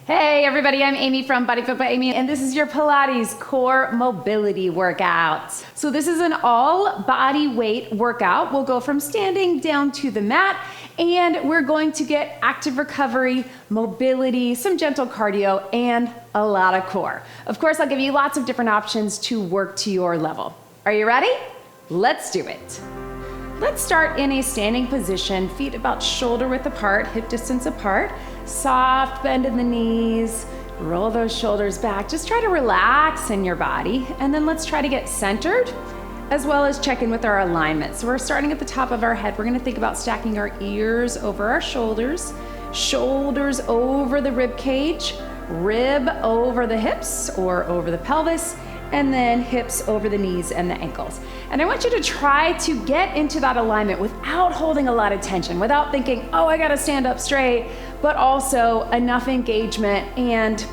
Hey everybody, I'm Amy from BodyFit by Amy, and this is your Pilates core mobility workout. So this is an all body weight workout. We'll go from standing down to the mat, and we're going to get active recovery, mobility, some gentle cardio, and a lot of core. Of course, I'll give you lots of different options to work to your level. Are you ready? Let's do it. Let's start in a standing position, feet about shoulder width apart, hip distance apart. Soft bend in the knees, roll those shoulders back. Just try to relax in your body, and then let's try to get centered as well as check in with our alignment. So we're starting at the top of our head. We're gonna think about stacking our ears over our shoulders, shoulders over the rib cage, rib over the hips or over the pelvis, and then hips over the knees and the ankles. And I want you to try to get into that alignment without holding a lot of tension, without thinking, oh, I gotta stand up straight, but also enough engagement and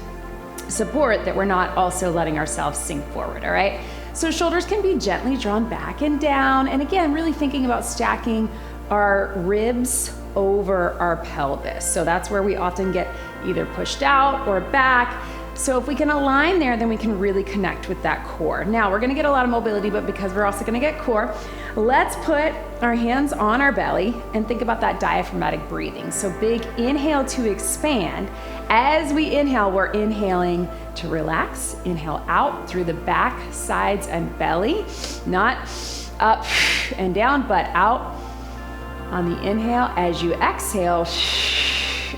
support that we're not also letting ourselves sink forward, all right? So shoulders can be gently drawn back and down. And again, really thinking about stacking our ribs over our pelvis. So that's where we often get either pushed out or back. So if we can align there, then we can really connect with that core. Now we're gonna get a lot of mobility, but because we're also gonna get core, let's put our hands on our belly and think about that diaphragmatic breathing. So big inhale to expand. As we inhale, we're inhaling to relax. Inhale out through the back, sides, and belly. Not up and down, but out on the inhale. As you exhale,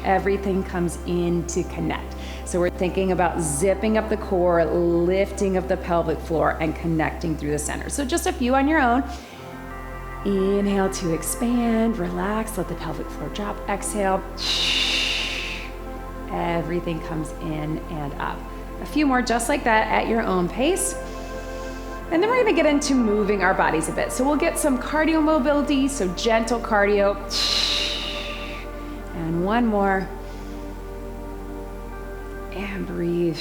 everything comes in to connect. So we're thinking about zipping up the core, lifting up the pelvic floor, and connecting through the center. So just a few on your own. Inhale to expand, relax, let the pelvic floor drop. Exhale, everything comes in and up. A few more just like that at your own pace. And then we're gonna get into moving our bodies a bit. So we'll get some cardio mobility, so gentle cardio. And one more. And breathe.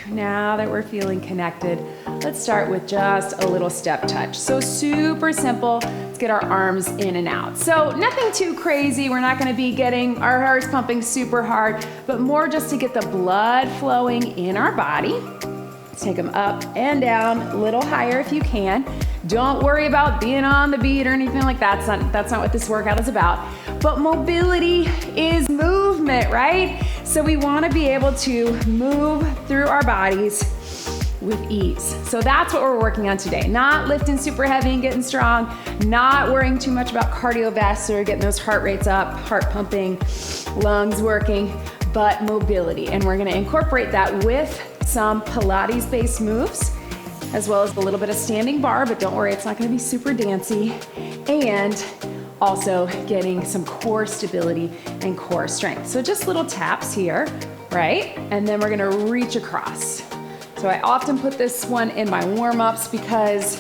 Now that we're feeling connected, let's start with just a little step touch. So super simple. Let's get our arms in and out. So nothing too crazy. We're not gonna be getting our hearts pumping super hard, but more just to get the blood flowing in our body. Let's take them up and down, a little higher if you can. Don't worry about being on the beat or anything like that. That's not what this workout is about. But mobility is movement, right? So we want to be able to move through our bodies with ease. So that's what we're working on today. Not lifting super heavy and getting strong, not worrying too much about cardiovascular, getting those heart rates up, heart pumping, lungs working, but mobility. And we're going to incorporate that with some Pilates-based moves, as well as a little bit of standing bar, but don't worry, it's not gonna be super dancey. And also getting some core stability and core strength. So just little taps here, right? And then we're gonna reach across. So I often put this one in my warm-ups because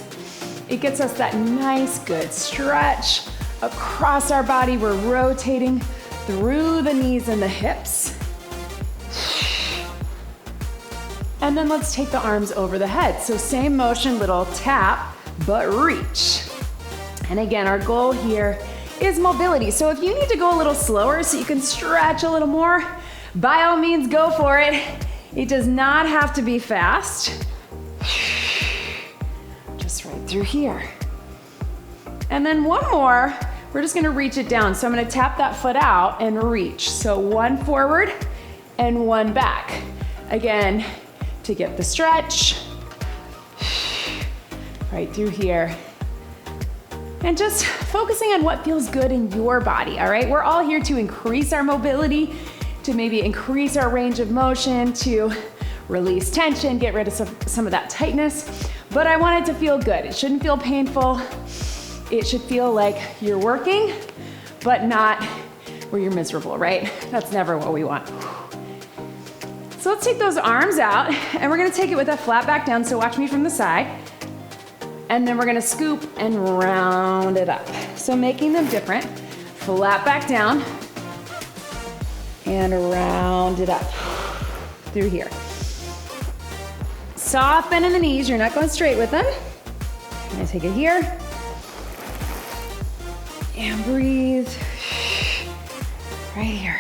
it gets us that nice, good stretch across our body. We're rotating through the knees and the hips. And then let's take the arms over the head. So same motion, little tap, but reach. And again, our goal here is mobility. So if you need to go a little slower so you can stretch a little more, by all means, go for it. It does not have to be fast. Just right through here. And then one more, we're just gonna reach it down. So I'm gonna tap that foot out and reach. So one forward and one back. Again, to get the stretch, right through here. And just focusing on what feels good in your body, all right? We're all here to increase our mobility, to maybe increase our range of motion, to release tension, get rid of some of that tightness. But I want it to feel good. It shouldn't feel painful. It should feel like you're working, but not where you're miserable, right? That's never what we want. So let's take those arms out, and we're gonna take it with a flat back down, so watch me from the side. And then we're gonna scoop and round it up. So making them different, flat back down, and round it up through here. Soft bend in the knees, you're not going straight with them. I'm gonna take it here, and breathe right here.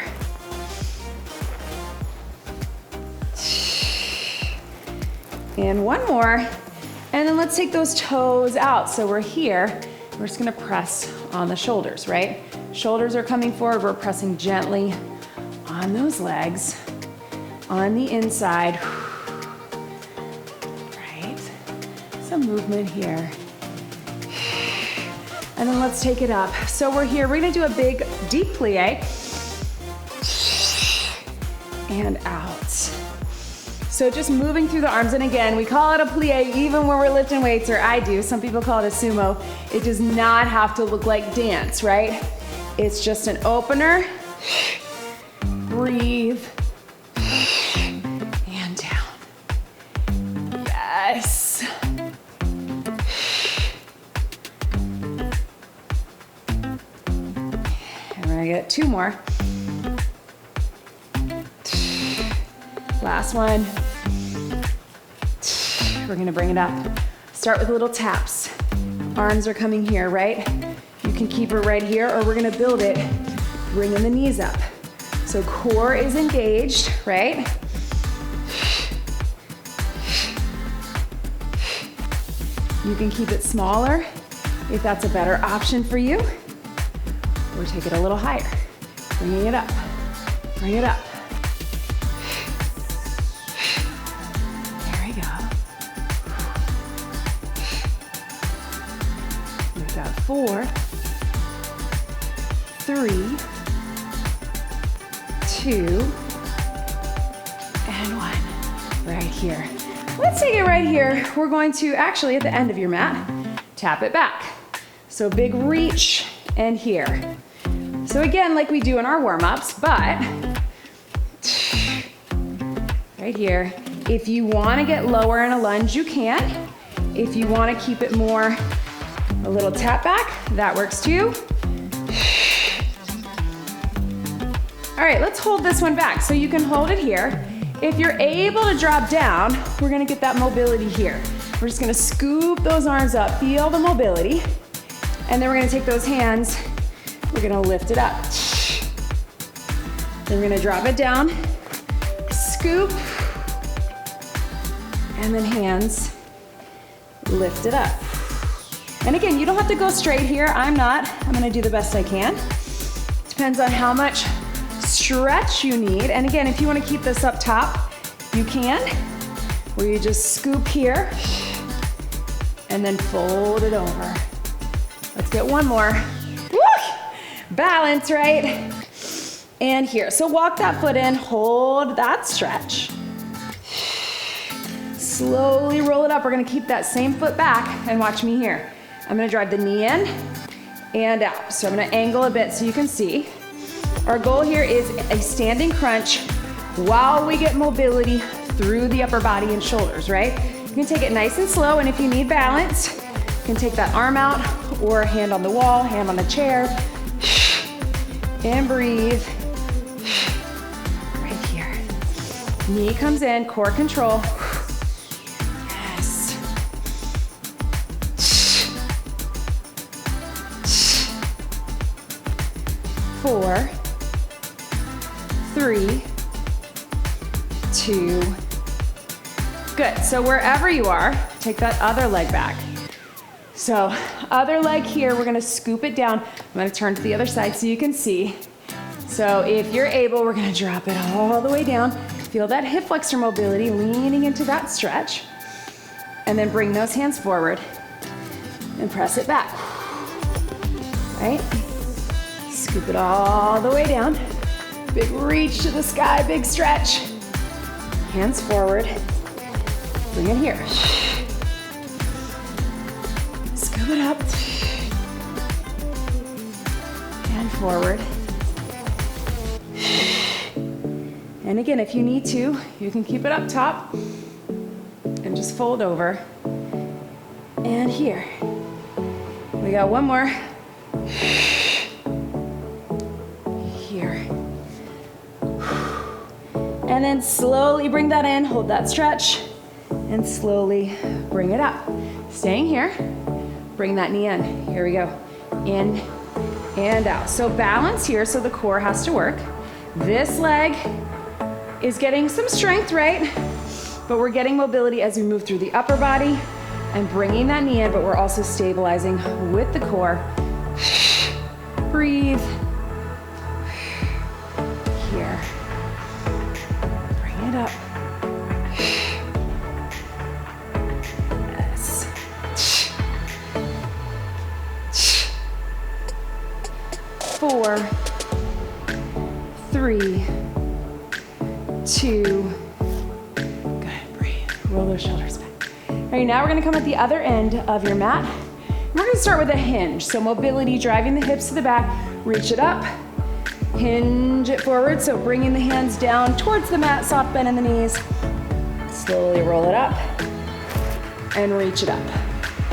And one more. And then let's take those toes out. So we're here. We're just gonna press on the shoulders, right? Shoulders are coming forward. We're pressing gently on those legs, on the inside. Right? Some movement here. And then let's take it up. So we're here. We're gonna do a big, deep plie. And out. So just moving through the arms. And again, we call it a plie even when we're lifting weights, or I do. Some people call it a sumo. It does not have to look like dance, right? It's just an opener. Breathe. And down. Yes. And we're gonna get 2 more. Last one. We're gonna bring it up. Start with little taps. Arms are coming here, right? You can keep it right here, or we're gonna build it, bringing the knees up. So core is engaged, right? You can keep it smaller if that's a better option for you, or take it a little higher. Bringing it up, bring it up. There we go. We've got 4, 3, 2, and 1. Right here. Let's take it right here. We're going to actually, at the end of your mat, tap it back. So big reach and here. So again, like we do in our warm-ups, but right here. If you want to get lower in a lunge, you can. If you want to keep it more a little tap back, that works too. All right, let's hold this one back. So you can hold it here. If you're able to drop down, we're gonna get that mobility here. We're just gonna scoop those arms up, feel the mobility, and then we're gonna take those hands, we're gonna lift it up. Then we're gonna drop it down, scoop, and then hands, lift it up. And again, you don't have to go straight here. I'm gonna do the best I can. Depends on how much stretch you need. And again, if you want to keep this up top, you can, where you just scoop here and then fold it over. Let's get one more. Woo! Balance, right? And here. So walk that foot in, hold that stretch. Slowly roll it up. We're going to keep that same foot back, and watch me here. I'm going to drive the knee in and out. So I'm going to angle a bit so you can see. Our goal here is a standing crunch while we get mobility through the upper body and shoulders, right? You can take it nice and slow, and if you need balance, you can take that arm out or hand on the wall, hand on the chair, and breathe. Right here. Knee comes in, core control. Yes. 4, 3, 2, good. So wherever you are, take that other leg back. So other leg here, we're gonna scoop it down. I'm gonna turn to the other side so you can see. So if you're able, we're gonna drop it all the way down. Feel that hip flexor mobility, leaning into that stretch. And then bring those hands forward and press it back, right? Scoop it all the way down. Big reach to the sky, big stretch. Hands forward. Bring it here. Scoop it up. And forward. And again, if you need to, you can keep it up top and just fold over. And here. We got one more. And then slowly bring that in, hold that stretch, and slowly bring it up. Staying here, bring that knee in. Here we go. In and out. So balance here, so the core has to work. This leg is getting some strength, right? But we're getting mobility as we move through the upper body and bringing that knee in, but we're also stabilizing with the core. Breathe. Here. Bring it up. Yes. 4, 3, 2. Good, breathe. Roll those shoulders back. All right, now we're gonna come at the other end of your mat. We're gonna start with a hinge. So mobility, driving the hips to the back, reach it up, hinge it forward. So bringing the hands down towards the mat, soft bend in the knees. Slowly roll it up and reach it up.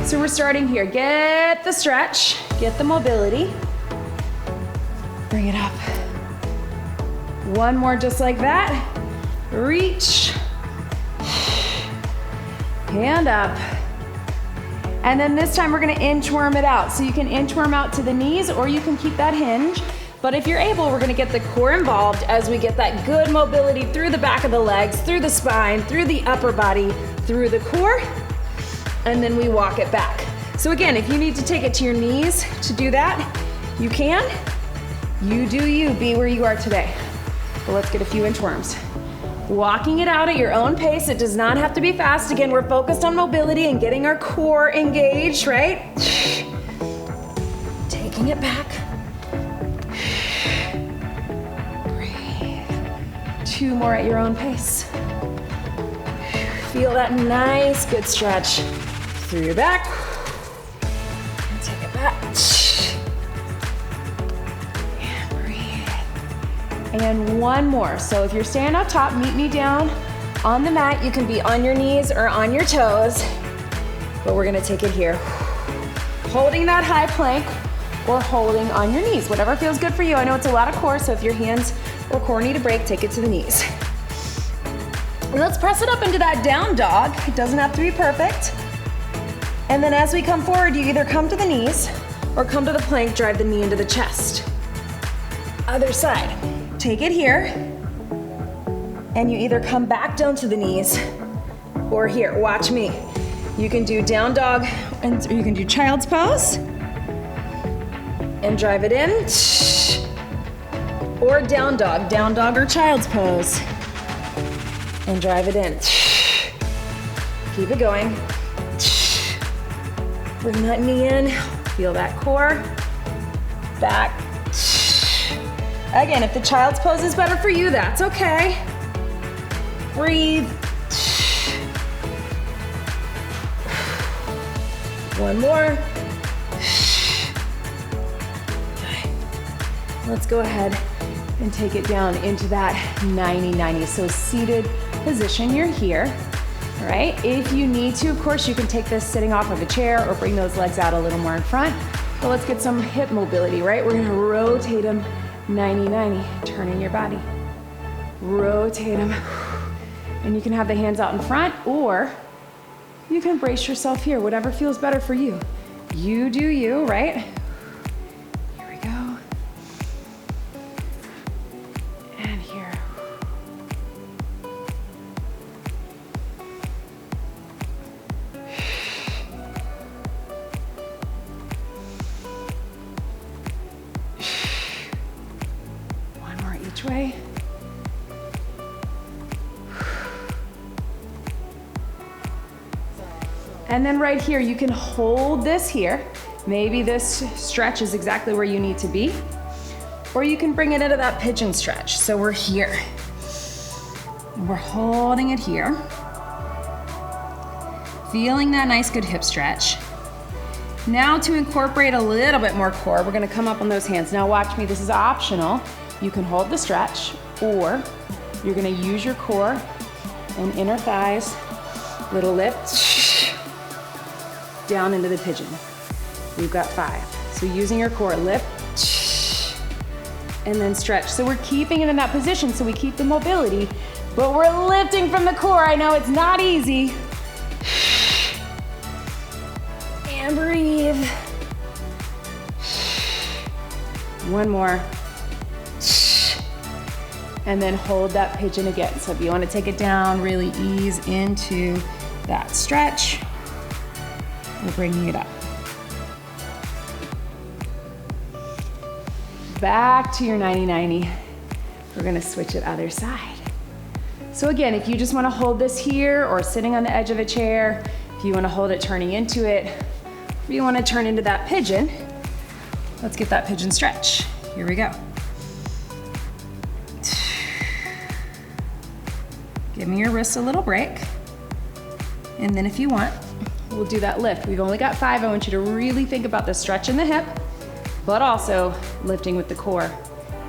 So we're starting here. Get the stretch, get the mobility. Bring it up. One more just like that. Reach. Hand up. And then this time we're gonna inchworm it out. So you can inchworm out to the knees or you can keep that hinge. But if you're able, we're gonna get the core involved as we get that good mobility through the back of the legs, through the spine, through the upper body, through the core, and then we walk it back. So again, if you need to take it to your knees to do that, you can. You do you, be where you are today. But let's get a few inchworms. Walking it out at your own pace. It does not have to be fast. Again, we're focused on mobility and getting our core engaged, right? Taking it back. Breathe. 2 more at your own pace. Feel that nice, good stretch through your back. And take it back. And one more. So if you're standing up top, meet me down on the mat. You can be on your knees or on your toes, but we're gonna take it here. Holding that high plank or holding on your knees, whatever feels good for you. I know it's a lot of core, so if your hands or core need a break, take it to the knees. And let's press it up into that down dog. It doesn't have to be perfect. And then as we come forward, you either come to the knees or come to the plank, drive the knee into the chest. Other side. Take it here, and you either come back down to the knees, or here, watch me. You can do down dog, and you can do child's pose, and drive it in, or down dog or child's pose, and drive it in. Keep it going. Bring that knee in, feel that core, back. Again, if the child's pose is better for you, that's okay. Breathe. One more. Okay. Let's go ahead and take it down into that 90-90. So seated position, you're here, all right? If you need to, of course, you can take this sitting off of a chair or bring those legs out a little more in front. But let's get some hip mobility, right? We're gonna rotate them 90-90, turning your body. Rotate them. And you can have the hands out in front, or you can brace yourself here, whatever feels better for you. You do you, right? Here we go. And here. Each way. And then right here, you can hold this here. Maybe this stretch is exactly where you need to be. Or you can bring it into that pigeon stretch. So we're here. And we're holding it here. Feeling that nice, good hip stretch. Now to incorporate a little bit more core, we're gonna come up on those hands. Now watch me, this is optional. You can hold the stretch, or you're gonna use your core and inner thighs, little lift, down into the pigeon. We've got 5. So using your core, lift, and then stretch. So we're keeping it in that position so we keep the mobility, but we're lifting from the core. I know it's not easy. And breathe. One more. and then hold that pigeon again. So if you want to take it down, really ease into that stretch. We're bringing it up. Back to your 90-90. We're gonna switch it other side. So again, if you just wanna hold this here or sitting on the edge of a chair, if you wanna hold it turning into it, if you wanna turn into that pigeon, let's get that pigeon stretch. Here we go. Giving your wrists a little break. And then if you want, we'll do that lift. We've only got 5. I want you to really think about the stretch in the hip, but also lifting with the core.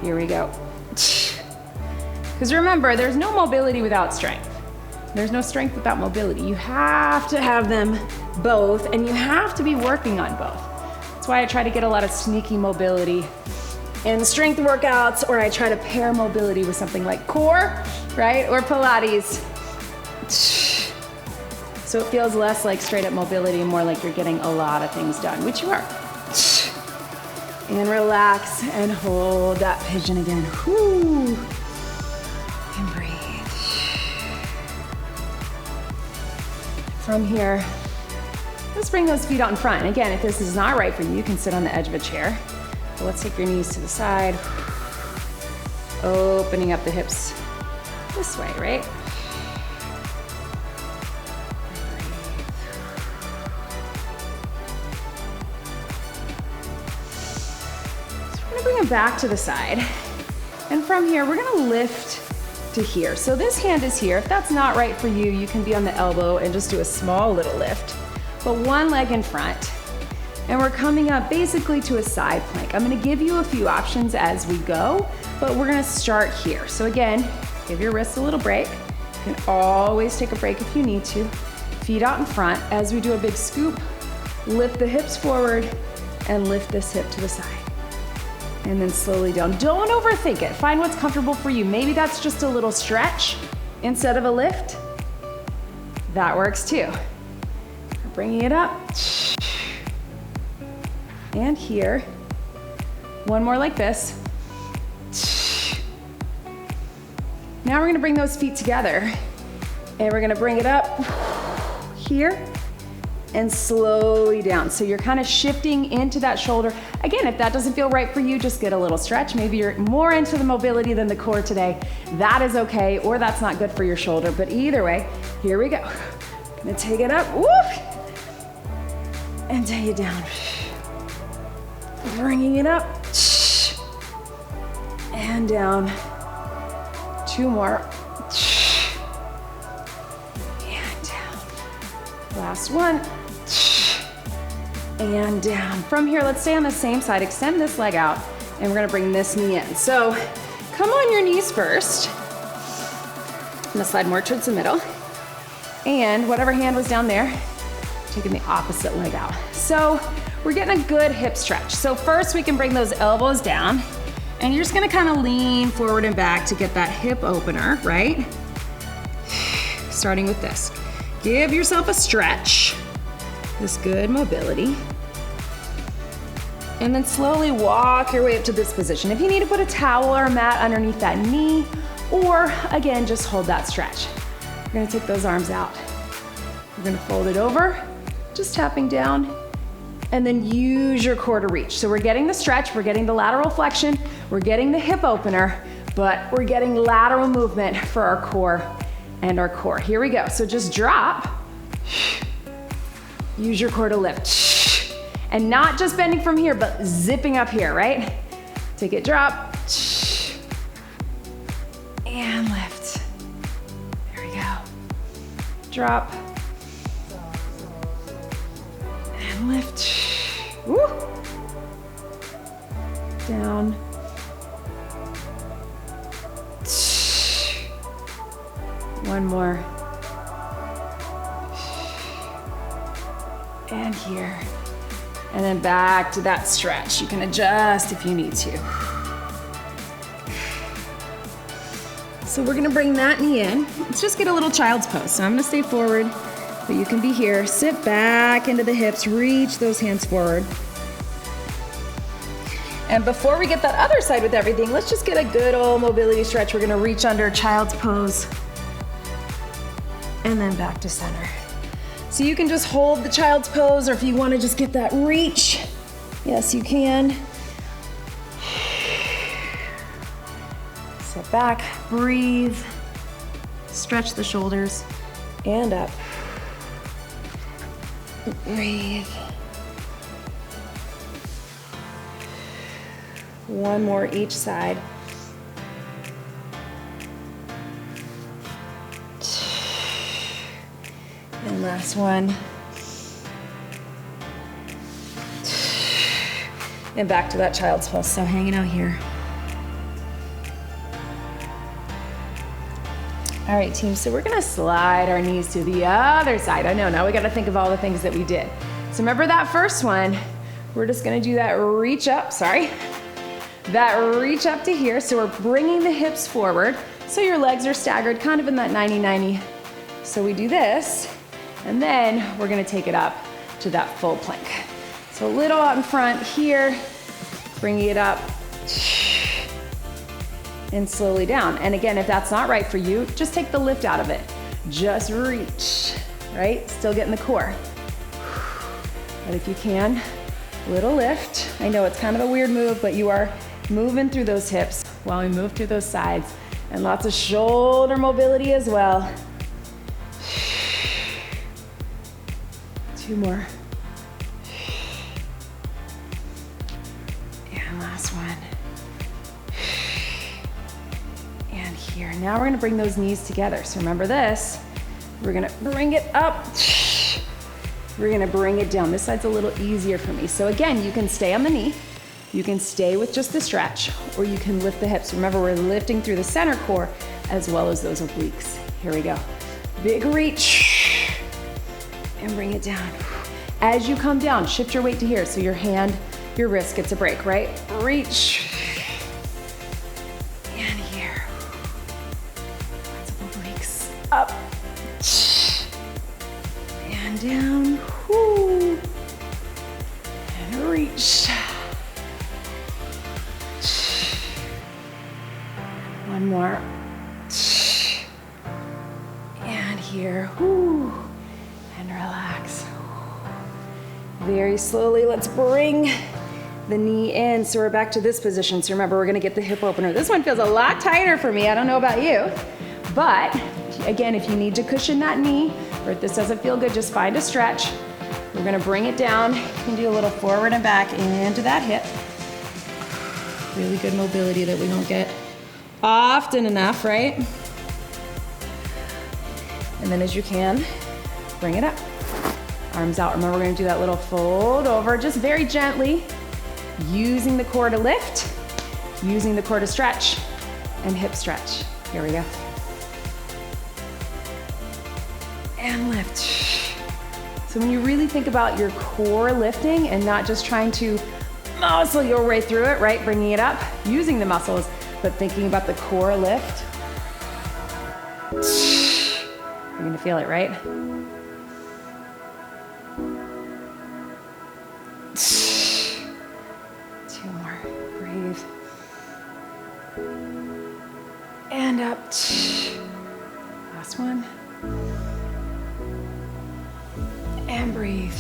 Here we go. Because remember, there's no mobility without strength. There's no strength without mobility. You have to have them both, and you have to be working on both. That's why I try to get a lot of sneaky mobility in strength workouts, or I try to pair mobility with something like core, right? Or Pilates. So it feels less like straight up mobility and more like you're getting a lot of things done, which you are. And relax and hold that pigeon again. Whoo. And breathe. From here, let's bring those feet out in front. And again, if this is not right for you, you can sit on the edge of a chair. But let's take your knees to the side. Opening up the hips this way, right? Bring them back to the side. And from here, we're gonna lift to here. So this hand is here. If that's not right for you, you can be on the elbow and just do a small little lift. But one leg in front. And we're coming up basically to a side plank. I'm gonna give you a few options as we go, but we're gonna start here. So again, give your wrists a little break. You can always take a break if you need to. Feet out in front. As we do a big scoop, lift the hips forward and lift this hip to the side. And then slowly down. Don't overthink it. Find what's comfortable for you. Maybe that's just a little stretch instead of a lift. That works too. Bringing it up. And here. One more like this. Now we're gonna bring those feet together. And we're gonna bring it up here and slowly down. So you're kind of shifting into that shoulder. Again, if that doesn't feel right for you, just get a little stretch. Maybe you're more into the mobility than the core today. That is okay, or that's not good for your shoulder. But either way, here we go. Gonna take it up, woo, and take it down. Bringing it up, and down. 2 more. And down. Last one. And down. From here, let's stay on the same side. Extend this leg out, and we're gonna bring this knee in. So come on your knees first. I'm gonna slide more towards the middle. And whatever hand was down there, taking the opposite leg out. So we're getting a good hip stretch. So first we can bring those elbows down, and you're just gonna kind of lean forward and back to get that hip opener, right? Starting with this. Give yourself a stretch. This good mobility. And then slowly walk your way up to this position. If you need to put a towel or a mat underneath that knee, or again, just hold that stretch. We're gonna take those arms out. We're gonna fold it over, just tapping down, and then use your core to reach. So we're getting the stretch, we're getting the lateral flexion, we're getting the hip opener, but we're getting lateral movement for our core and our core. Here we go. So just drop. Use your core to lift. And not just bending from here, but zipping up here, right? Take it, drop. And lift. There we go. Drop. And lift. Woo. Down. One more. And here. And then back to that stretch. You can adjust if you need to. So we're gonna bring that knee in. Let's just get a little child's pose. So I'm gonna stay forward, but you can be here. Sit back into the hips, reach those hands forward. And before we get that other side with everything, let's just get a good old mobility stretch. We're gonna reach under child's pose and then back to center. So you can just hold the child's pose, or if you wanna just get that reach, yes, you can. Sit back, breathe, stretch the shoulders, and up. Breathe. One more each side. And last one. And back to that child's pose. So hanging out here. All right, team, so we're gonna slide our knees to the other side. I know, now we gotta think of all the things that we did. So remember that first one, we're just gonna do that reach up, that reach up to here. So we're bringing the hips forward, so your legs are staggered, kind of in that 90-90. So we do this, and then we're gonna take it up to that full plank. So a little out in front here, bringing it up, and slowly down. And again, if that's not right for you, just take the lift out of it. Just reach, right? Still getting the core. But if you can, little lift. I know it's kind of a weird move, but you are moving through those hips while we move through those sides, and lots of shoulder mobility as well. 2 more. And last one. And here. Now we're gonna bring those knees together. So remember this, we're gonna bring it up. We're gonna bring it down. This side's a little easier for me. So again, you can stay on the knee, you can stay with just the stretch, or you can lift the hips. Remember, we're lifting through the center core as well as those obliques. Here we go. Big reach, and bring it down. As you come down, shift your weight to here, so your hand, your wrist gets a break, right? Reach, and here. Lots of obliques. Up, and down, whoo, and reach. One more. And here, whoo, and relax. Very slowly, let's bring the knee in. So we're back to this position. So remember, we're gonna get the hip opener. This one feels a lot tighter for me. I don't know about you, but again, if you need to cushion that knee, or if this doesn't feel good, just find a stretch. We're gonna bring it down. You can do a little forward and back into that hip. Really good mobility that we don't get often enough, right? And then as you can, bring it up. Arms out. Remember, we're gonna do that little fold over, just very gently, using the core to lift, using the core to stretch, and hip stretch. Here we go. And lift. So when you really think about your core lifting and not just trying to muscle your way through it, right? Bringing it up, using the muscles, but thinking about the core lift, you're gonna feel it, right? Two more, breathe. And up, last one. And breathe.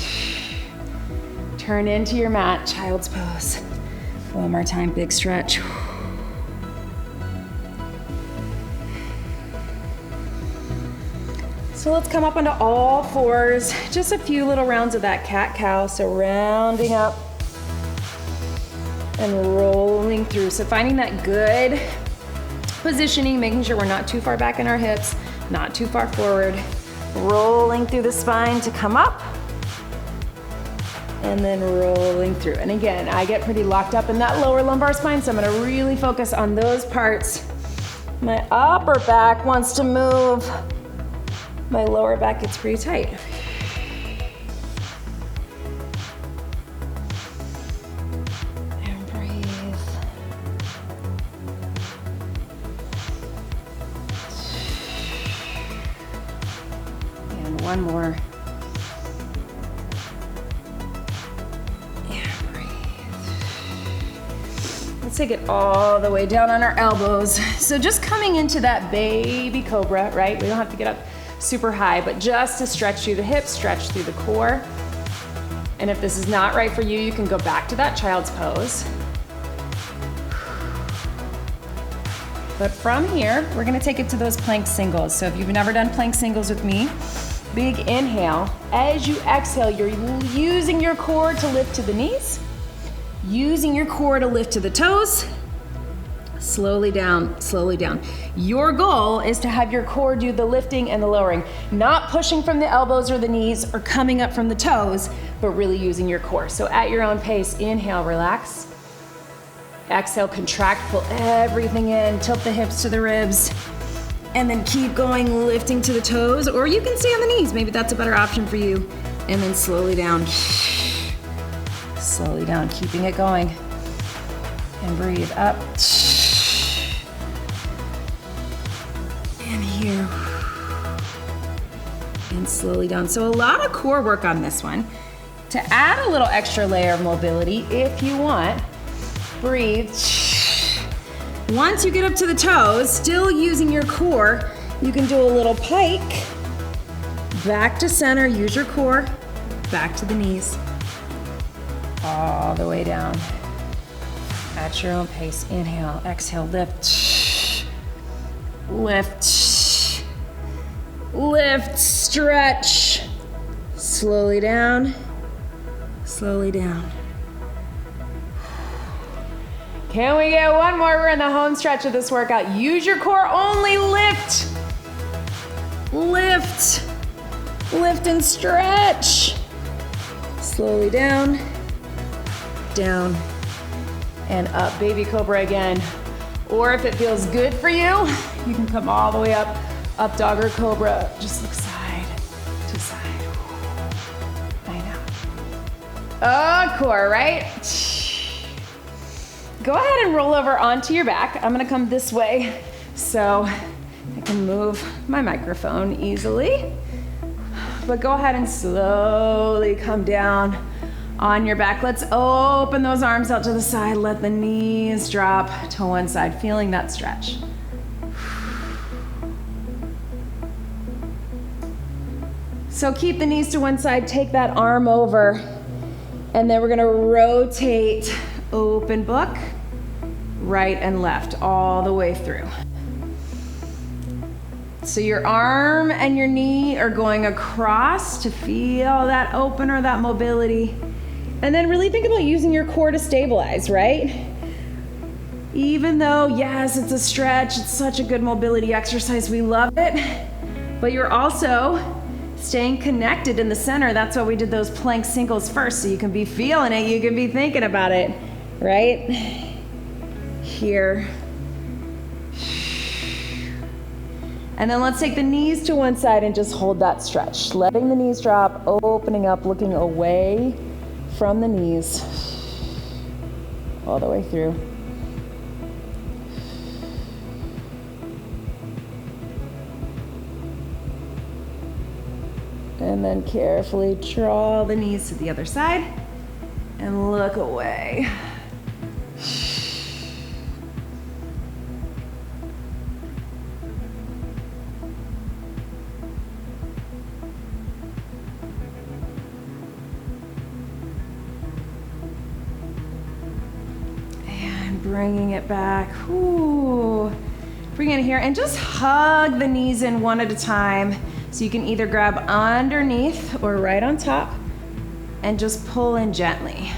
Turn into your mat, child's pose. One more time, big stretch. So let's come up onto all fours. Just a few little rounds of that cat-cow. So rounding up and rolling through. So finding that good positioning, making sure we're not too far back in our hips, not too far forward. Rolling through the spine to come up. And then rolling through. And again, I get pretty locked up in that lower lumbar spine, so I'm gonna really focus on those parts. My upper back wants to move. My lower back gets pretty tight. And breathe. And one more. And breathe. Let's take it all the way down on our elbows. So just coming into that baby cobra, right? We don't have to get up super high, but just to stretch through the hips, stretch through the core. And if this is not right for you, you can go back to that child's pose. But from here, we're gonna take it to those plank singles. So if you've never done plank singles with me, big inhale. As you exhale, you're using your core to lift to the knees, using your core to lift to the toes. Slowly down, slowly down. Your goal is to have your core do the lifting and the lowering, not pushing from the elbows or the knees or coming up from the toes, but really using your core. So at your own pace, inhale, relax. Exhale, contract, pull everything in, tilt the hips to the ribs, and then keep going, lifting to the toes, or you can stay on the knees. Maybe that's a better option for you. And then slowly down, keeping it going. And breathe up. And here. And slowly down. So a lot of core work on this one. To add a little extra layer of mobility, if you want, breathe. Once you get up to the toes, still using your core, you can do a little pike. Back to center, use your core. Back to the knees. All the way down. At your own pace. Inhale, exhale, lift. Lift. Lift, stretch. Slowly down. Slowly down. Can we get one more? We're in the home stretch of this workout. Use your core only, lift. Lift. Lift and stretch. Slowly down, down, and up. Baby cobra again. Or if it feels good for you, you can come all the way up dog or cobra. Just look side to side. I know. Core, right? Go ahead and roll over onto your back. I'm gonna come this way so I can move my microphone easily. But go ahead and slowly come down on your back. Let's open those arms out to the side. Let the knees drop to one side, feeling that stretch. So keep the knees to one side, take that arm over, and then we're gonna rotate, open book, right and left, all the way through. So your arm and your knee are going across to feel that open or that mobility. And then really think about using your core to stabilize, right? Even though, yes, it's a stretch, it's such a good mobility exercise, we love it, but you're also staying connected in the center. That's why we did those plank singles first, so you can be feeling it, you can be thinking about it, right? Here. And then let's take the knees to one side and just hold that stretch. Letting the knees drop, opening up, looking away from the knees. All the way through. And then carefully draw the knees to the other side and look away. Bringing it back. Ooh. Bring it here and just hug the knees in one at a time. So you can either grab underneath or right on top and just pull in gently.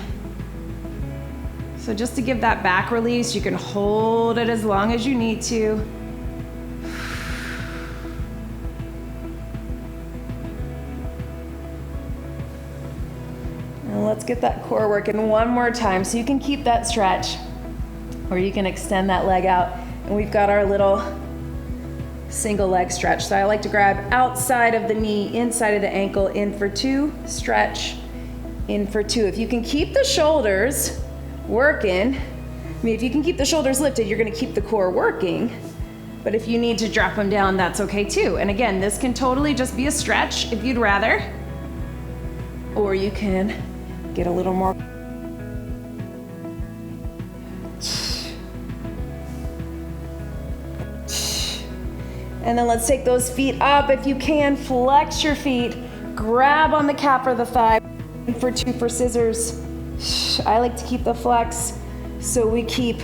So just to give that back release, you can hold it as long as you need to. And let's get that core working one more time so you can keep that stretch. Or you can extend that leg out. And we've got our little single leg stretch. So I like to grab outside of the knee, inside of the ankle, in for 2, stretch, in for 2. If you can keep the shoulders working, if you can keep the shoulders lifted, you're gonna keep the core working. But if you need to drop them down, that's okay too. And again, this can totally just be a stretch if you'd rather. Or you can get a little more. And then let's take those feet up. If you can, flex your feet, grab on the calf or the thigh. For 2 for scissors. I like to keep the flex so we keep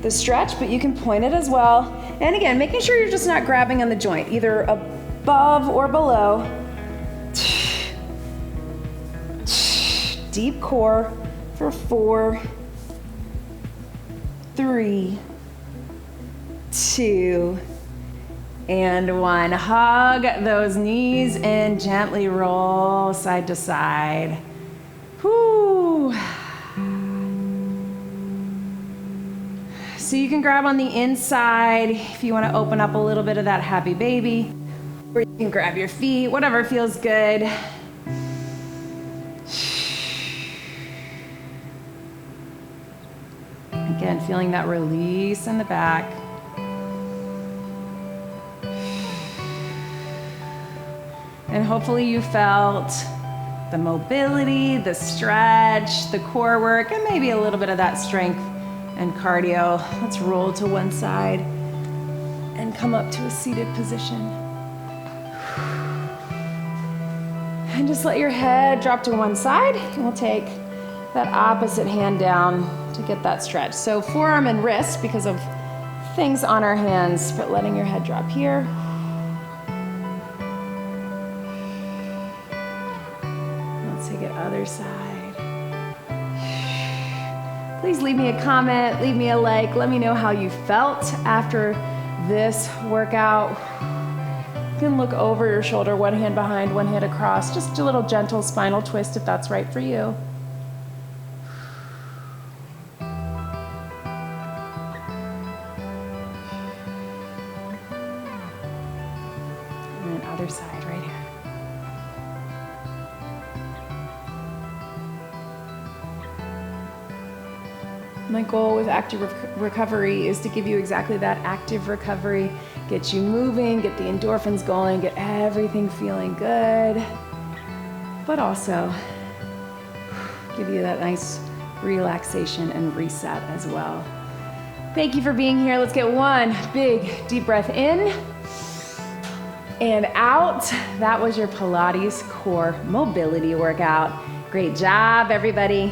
the stretch, but you can point it as well. And again, making sure you're just not grabbing on the joint, either above or below. Deep core for 4, 3, 2, and 1. Hug those knees and gently roll side to side. Whew. So you can grab on the inside if you want to open up a little bit of that happy baby, or you can grab your feet, whatever feels good. Again, feeling that release in the back. And hopefully you felt the mobility, the stretch, the core work, and maybe a little bit of that strength and cardio. Let's roll to one side and come up to a seated position. And just let your head drop to one side, and we'll take that opposite hand down to get that stretch. So forearm and wrist because of things on our hands, but letting your head drop here. Take it other side. Please leave me a comment, leave me a like, let me know how you felt after this workout. You can look over your shoulder, one hand behind, one hand across, just a little gentle spinal twist if that's right for you. And then other side right here. My goal with active recovery is to give you exactly that active recovery, get you moving, get the endorphins going, get everything feeling good, but also give you that nice relaxation and reset as well. Thank you for being here. Let's get one big deep breath in and out. That was your Pilates core mobility workout. Great job, everybody.